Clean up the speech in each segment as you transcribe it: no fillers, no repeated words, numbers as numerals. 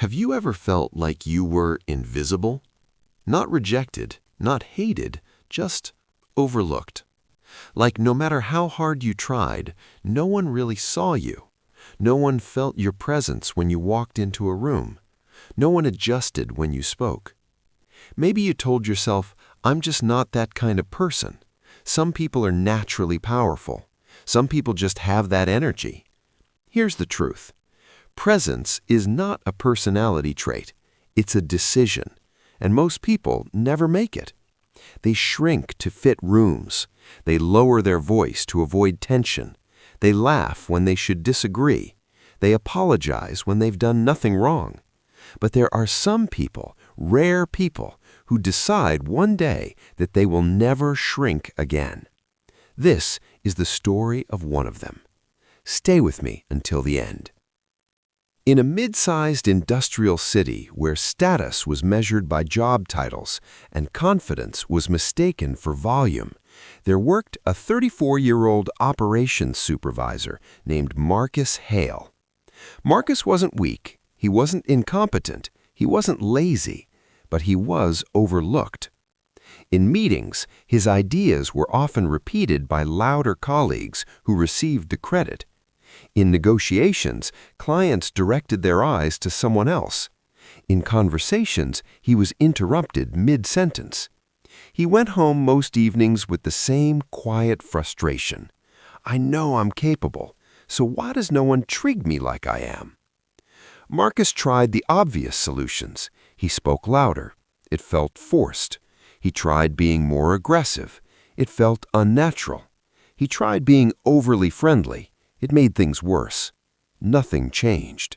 Have you ever felt like you were invisible? Not rejected, not hated, just overlooked. Like no matter how hard you tried, no one really saw you. No one felt your presence when you walked into a room. No one adjusted when you spoke. Maybe you told yourself, I'm just not that kind of person. Some people are naturally powerful. Some people just have that energy. Here's the truth. Presence is not a personality trait. It's a decision. And most people never make it. They shrink to fit rooms. They lower their voice to avoid tension. They laugh when they should disagree. They apologize when they've done nothing wrong. But there are some people, rare people, who decide one day that they will never shrink again. This is the story of one of them. Stay with me until the end. In a mid-sized industrial city where status was measured by job titles and confidence was mistaken for volume, there worked a 34-year-old operations supervisor named Marcus Hale. Marcus wasn't weak, he wasn't incompetent, he wasn't lazy, but he was overlooked. In meetings, his ideas were often repeated by louder colleagues who received the credit. In negotiations, clients directed their eyes to someone else. In conversations, he was interrupted mid-sentence. He went home most evenings with the same quiet frustration. I know I'm capable, so why does no one treat me like I am? Marcus tried the obvious solutions. He spoke louder. It felt forced. He tried being more aggressive. It felt unnatural. He tried being overly friendly. It made things worse. Nothing changed.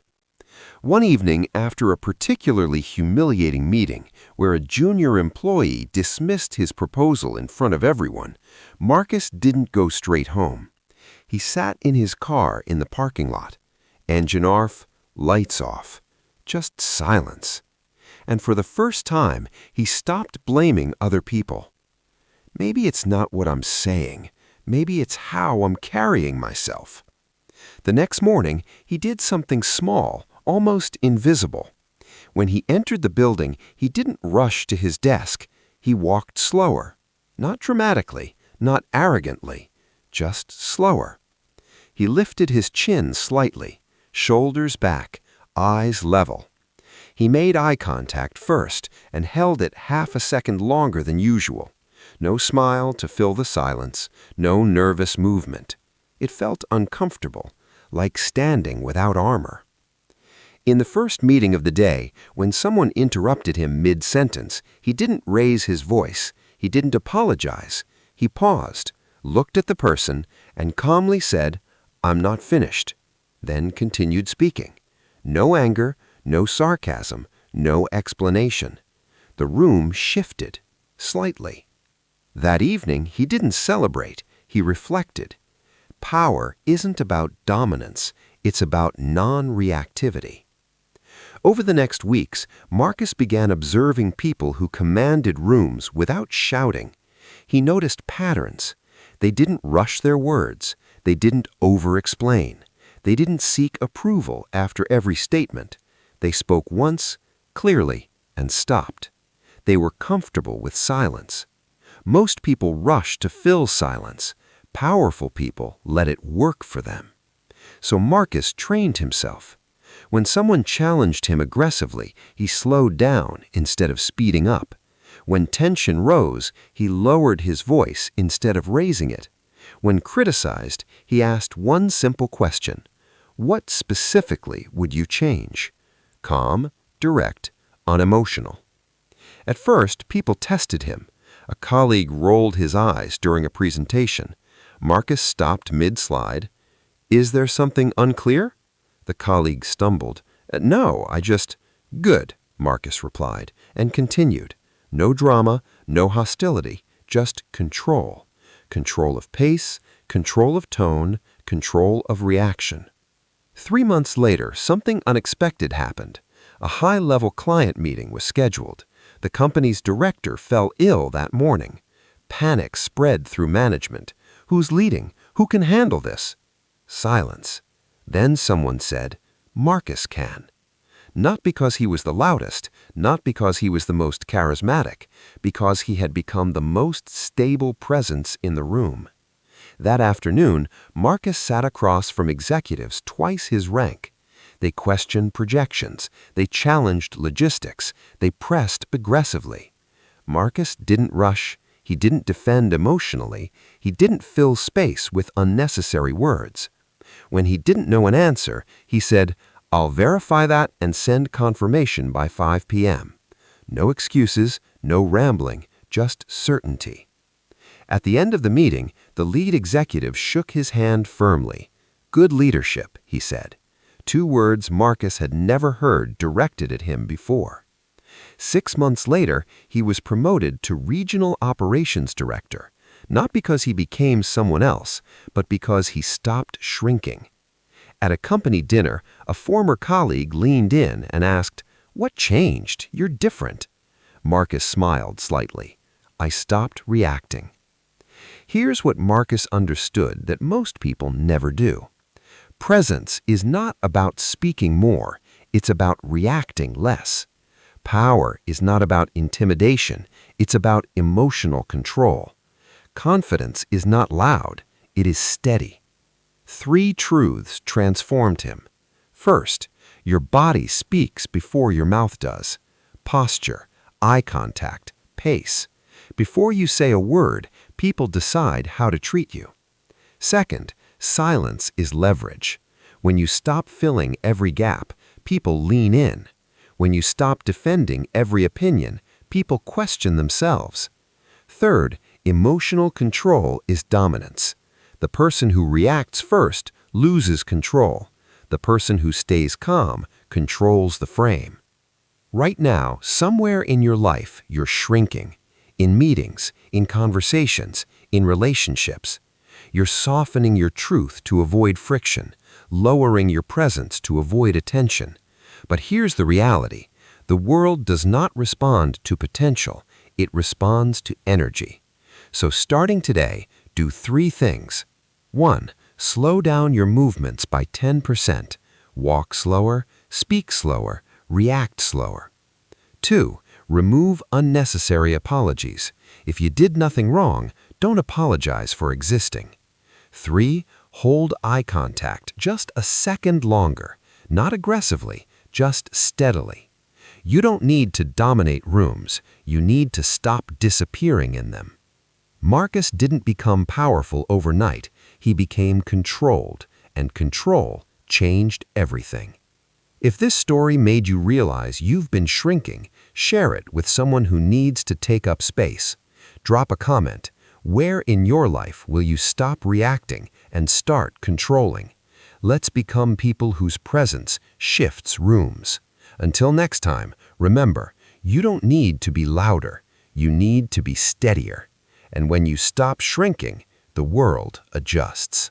One evening, after a particularly humiliating meeting where a junior employee dismissed his proposal in front of everyone, Marcus didn't go straight home. He sat in his car in the parking lot. Engine off, lights off. Just silence. And for the first time, he stopped blaming other people. Maybe it's not what I'm saying. Maybe it's how I'm carrying myself. The next morning, he did something small, almost invisible. When he entered the building, he didn't rush to his desk. He walked slower. Not dramatically, not arrogantly, just slower. He lifted his chin slightly, shoulders back, eyes level. He made eye contact first and held it half a second longer than usual. No smile to fill the silence, no nervous movement. It felt uncomfortable, like standing without armor. In the first meeting of the day, when someone interrupted him mid-sentence, he didn't raise his voice. He didn't apologize. He paused, looked at the person, and calmly said, "I'm not finished," then continued speaking. No anger, no sarcasm, no explanation. The room shifted, slightly. That evening, he didn't celebrate. He reflected. Power isn't about dominance. It's about non-reactivity. Over the next weeks, Marcus began observing people who commanded rooms without shouting. He noticed patterns. They didn't rush their words. They didn't over-explain. They didn't seek approval after every statement. They spoke once, clearly, and stopped. They were comfortable with silence. Most people rush to fill silence. Powerful people let it work for them. So Marcus trained himself. When someone challenged him aggressively, he slowed down instead of speeding up. When tension rose, he lowered his voice instead of raising it. When criticized, he asked one simple question. What specifically would you change? Calm, direct, unemotional. At first, people tested him. A colleague rolled his eyes during a presentation. Marcus stopped mid-slide. "Is there something unclear?" The colleague stumbled. "No, I just—" "Good," Marcus replied, and continued. No drama, no hostility, just control. Control of pace, control of tone, control of reaction. 3 months later, something unexpected happened. A high-level client meeting was scheduled. The company's director fell ill that morning. Panic spread through management. Who's leading? Who can handle this? Silence. Then someone said, "Marcus can." Not because he was the loudest, not because he was the most charismatic, because he had become the most stable presence in the room. That afternoon, Marcus sat across from executives twice his rank. They questioned projections, they challenged logistics, they pressed aggressively. Marcus didn't rush, he didn't defend emotionally, he didn't fill space with unnecessary words. When he didn't know an answer, he said, "I'll verify that and send confirmation by 5 p.m." No excuses, no rambling, just certainty. At the end of the meeting, the lead executive shook his hand firmly. "Good leadership," he said. 2 words Marcus had never heard directed at him before. 6 months later, he was promoted to Regional Operations Director, not because he became someone else, but because he stopped shrinking. At a company dinner, a former colleague leaned in and asked, "What changed? You're different." Marcus smiled slightly. "I stopped reacting." Here's what Marcus understood that most people never do. Presence is not about speaking more, it's about reacting less. Power is not about intimidation, it's about emotional control. Confidence is not loud, it is steady. 3 truths transformed him. First, your body speaks before your mouth does. Posture, eye contact, pace. Before you say a word, people decide how to treat you. Second, silence is leverage. When you stop filling every gap, people lean in. When you stop defending every opinion, people question themselves. Third, emotional control is dominance. The person who reacts first loses control. The person who stays calm controls the frame. Right now, somewhere in your life, you're shrinking. In meetings, in conversations, in relationships. You're softening your truth to avoid friction, lowering your presence to avoid attention. But here's the reality. The world does not respond to potential, it responds to energy. So starting today, do 3 things. 1. Slow down your movements by 10%. Walk slower, speak slower, react slower. 2. Remove unnecessary apologies. If you did nothing wrong, don't apologize for existing. 3. Hold eye contact just a second longer, not aggressively, just steadily. You don't need to dominate rooms, you need to stop disappearing in them. Marcus didn't become powerful overnight, he became controlled, and control changed everything. If this story made you realize you've been shrinking, share it with someone who needs to take up space. Drop a comment. Where in your life will you stop reacting and start controlling? Let's become people whose presence shifts rooms. Until next time, remember, you don't need to be louder, you need to be steadier. And when you stop shrinking, the world adjusts.